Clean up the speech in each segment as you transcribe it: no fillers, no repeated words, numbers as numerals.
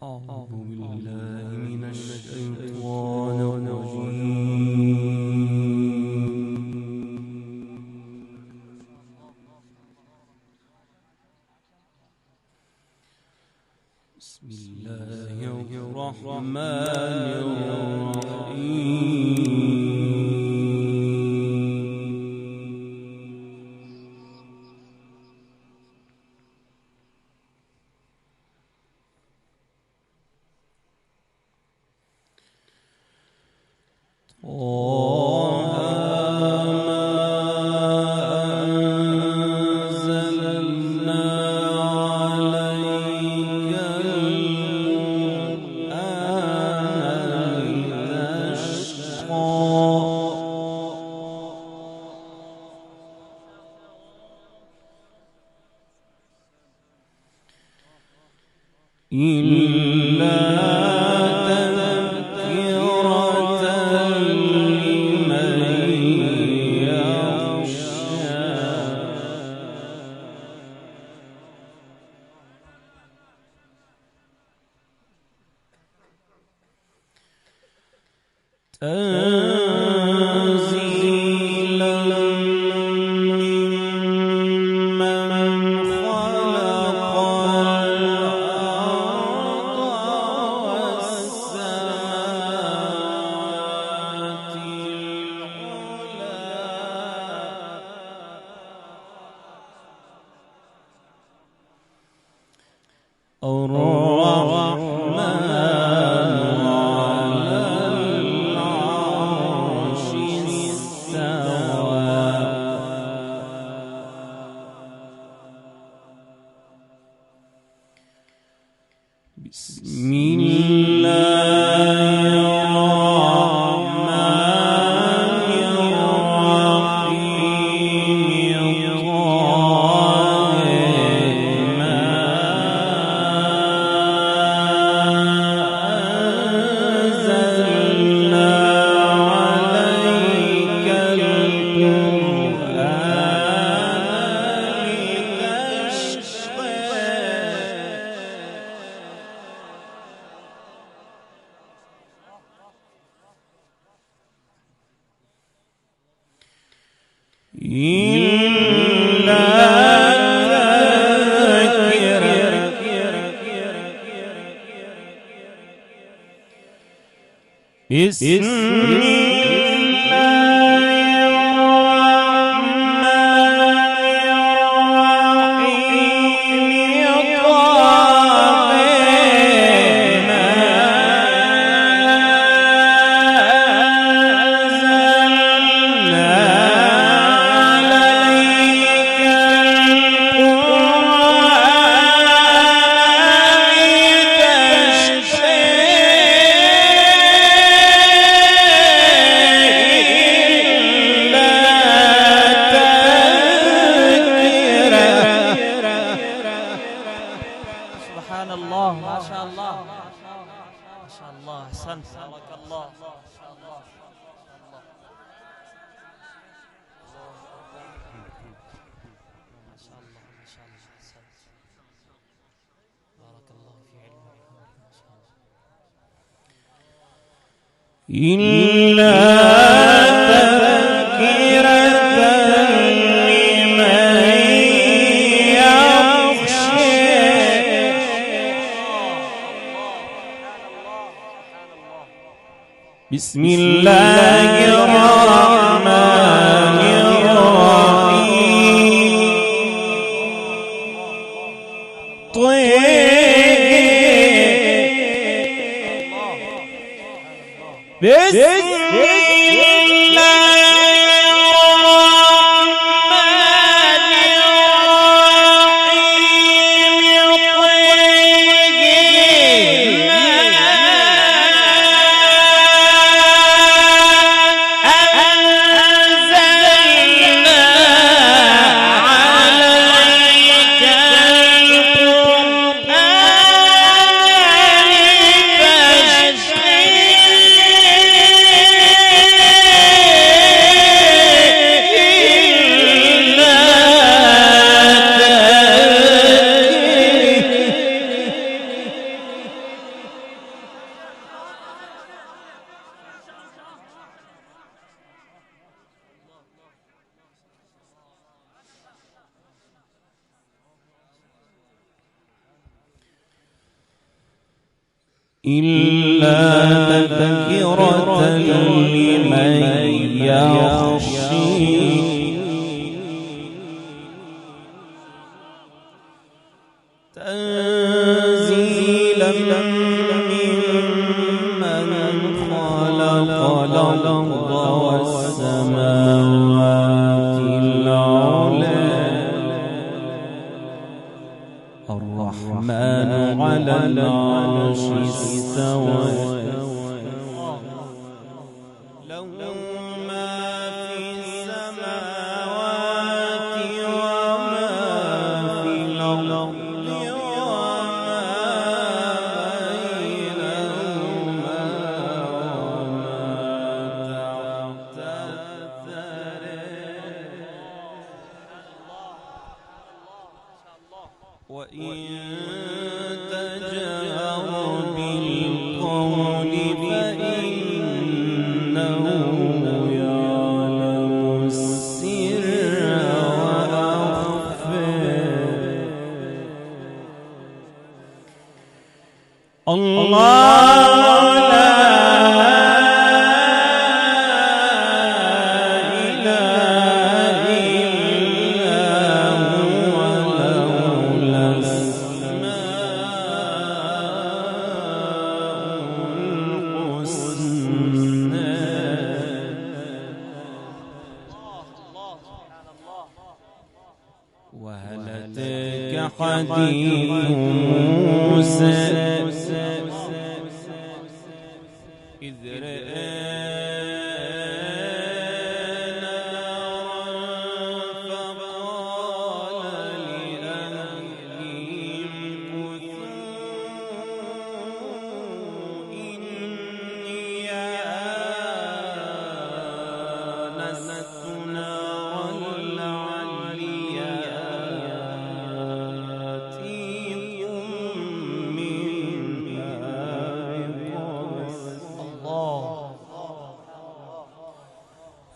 أعوذ بالله من الشيطان الرجيم. بسم الله الرحمن الرحيم. بسم الله الرحمن الرحيم. ما أنزلنا عليك القرآن لتشقى. إلا بسم الله سبحان الله. ما شاء الله ما شاء الله. أحسنت. بارك الله. ما شاء الله. ما شاء الله ما شاء الله. أحسنت. بارك الله في علمك. ما شاء الله. إلا تذكرة بسم الله الرحمن الرحيم. بسم إلا تذكرة لمن يخشى تنزيلا ممن خلق الأرض والسماوات العلى الرحمن على العرش استوى له ما في السماوات وما في الأرض وما بينهما وما تحت الثرى وإن تجهر بالقول فإنه يعلم السر وأخفى الله لا إله إلا هو له الأسماء الحسنى وهل أتاك حديث موسى إذ رأى نارا فقال لأهلهم كثوا إني آنست نارا لعلي آتيكم منها بقبس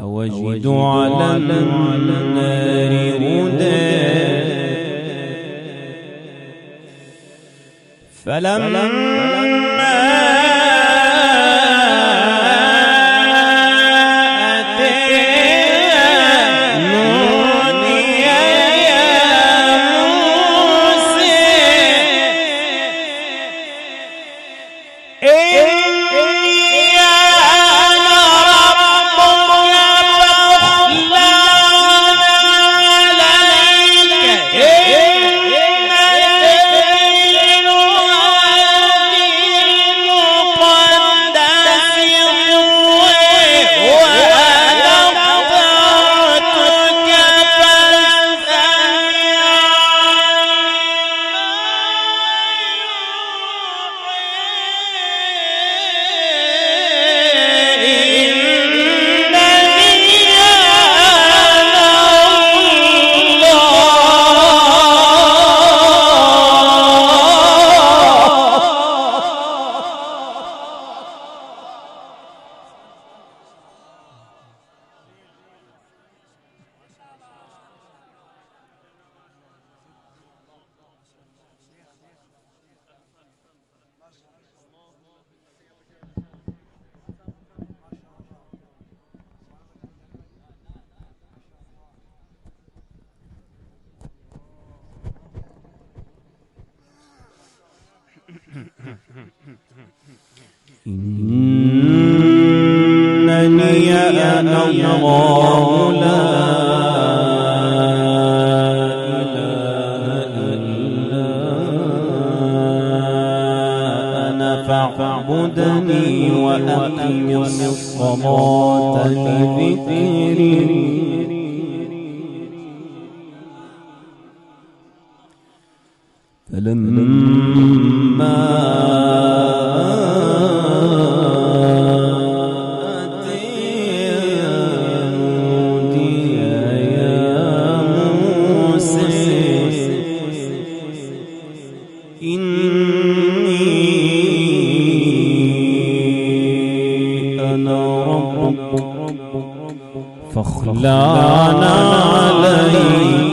أوجد على النار هدى فلما أتاها نودي يا موسى إنني أنا الله لا إله إلا أنا فاعبدني وأقم الصلاة لذكري فلما فخلعنا عليه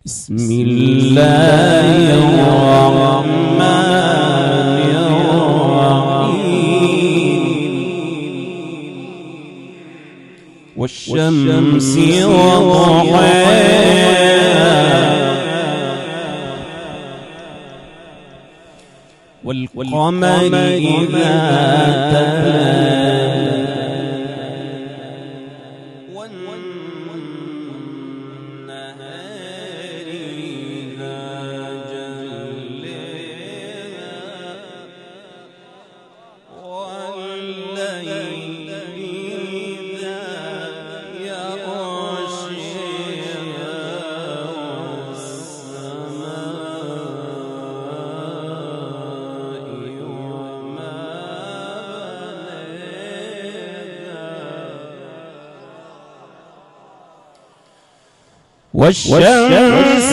بسم الله الرحمن الرحيم والشمس وضحاها والقمر إذا تلاها والنهار إذا جلاها والليل إذا يغشاها والشمس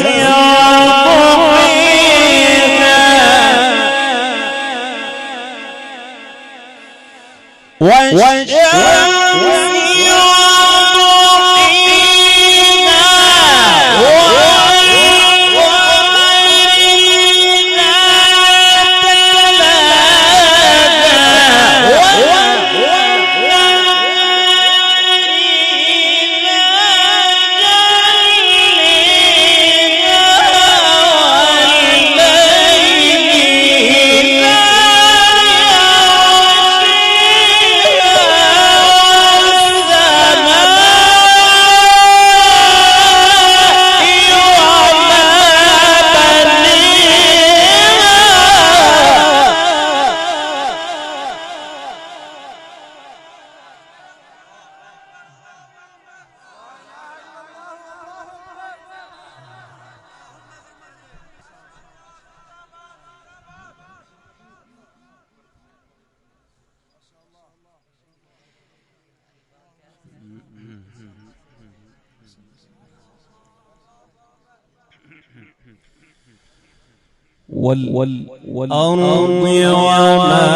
والأرض وما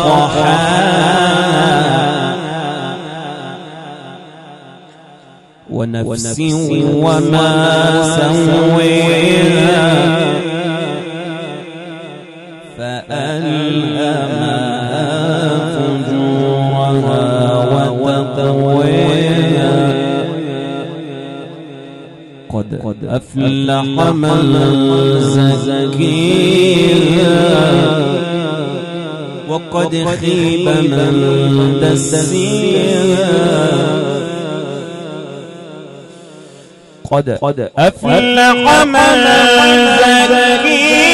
طحاها ونفس وما سويها فألهمها فجورها وتقواها قد أفلح من زكيها وقد خيب من دسيها قد أفلح من زكيها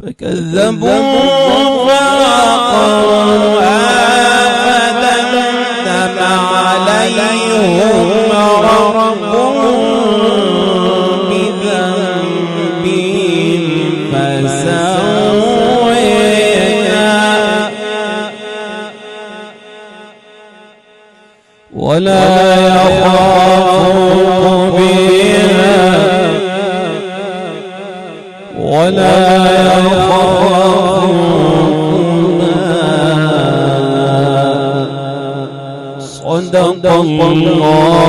فكذبوا فعقروها فدمدم عليهم ربهم بذنبهم فسواها ولا يخاف بها ولا يخاف صدق الله